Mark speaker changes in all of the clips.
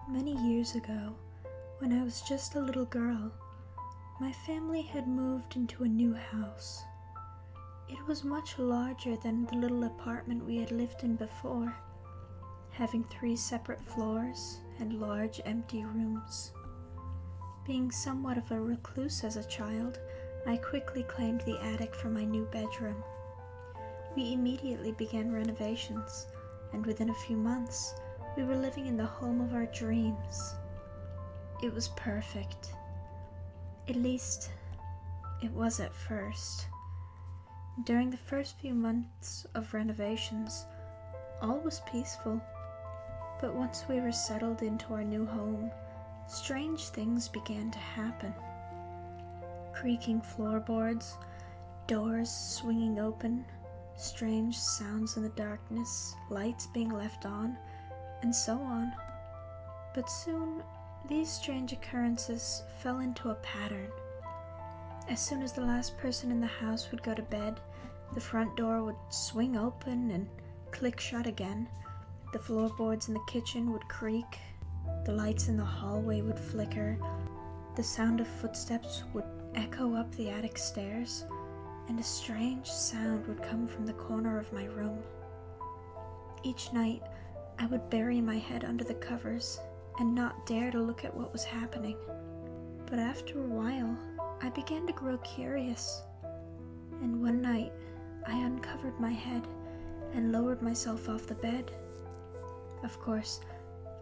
Speaker 1: Many years ago, when I was just a little girl, my family had moved into a new house. It was much larger than the little apartment we had lived in before, having 3 separate floors and large empty rooms. Being somewhat of a recluse as a child, I quickly claimed the attic for my new bedroom. We immediately began renovations, and within a few months, we were living in the home of our dreams. It was perfect. At least, it was at first. During the first few months of renovations, all was peaceful. But once we were settled into our new home, strange things began to happen. Creaking floorboards, doors swinging open, strange sounds in the darkness, lights being left on, and so on. But soon, these strange occurrences fell into a pattern. As soon as the last person in the house would go to bed, the front door would swing open and click shut again. The floorboards in the kitchen would creak. The lights in the hallway would flicker. The sound of footsteps would echo up the attic stairs, and a strange sound would come from the corner of my room. Each night, I would bury my head under the covers and not dare to look at what was happening. But after a while, I began to grow curious, and one night, I uncovered my head and lowered myself off the bed. Of course,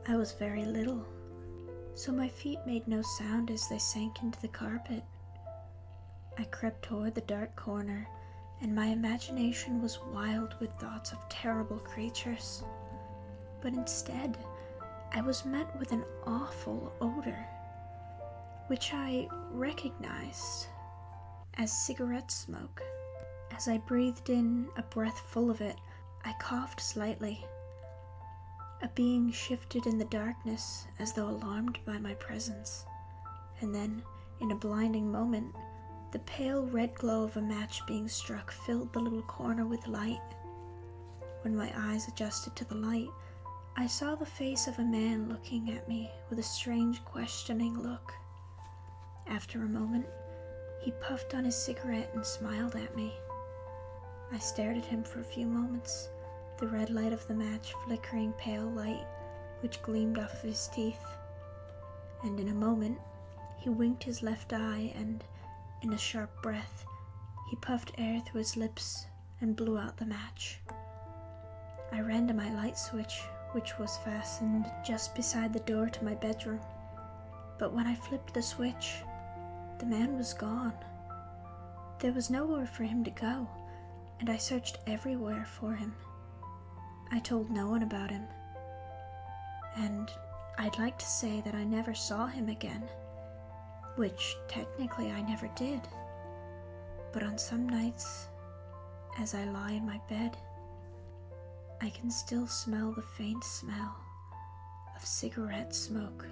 Speaker 1: I was very little, so my feet made no sound as they sank into the carpet. I crept toward the dark corner, and my imagination was wild with thoughts of terrible creatures. But instead, I was met with an awful odor, which I recognized as cigarette smoke. As I breathed in a breath full of it, I coughed slightly. A being shifted in the darkness as though alarmed by my presence, and then, in a blinding moment, the pale red glow of a match being struck filled the little corner with light. When my eyes adjusted to the light, I saw the face of a man looking at me with a strange, questioning look. After a moment, he puffed on his cigarette and smiled at me. I stared at him for a few moments, the red light of the match flickering pale light which gleamed off of his teeth. And in a moment, he winked his left eye and, in a sharp breath, he puffed air through his lips and blew out the match. I ran to my light switch, which was fastened just beside the door to my bedroom. But when I flipped the switch, the man was gone. There was nowhere for him to go, and I searched everywhere for him. I told no one about him, and I'd like to say that I never saw him again, which technically I never did. But on some nights, as I lie in my bed, I can still smell the faint smell of cigarette smoke.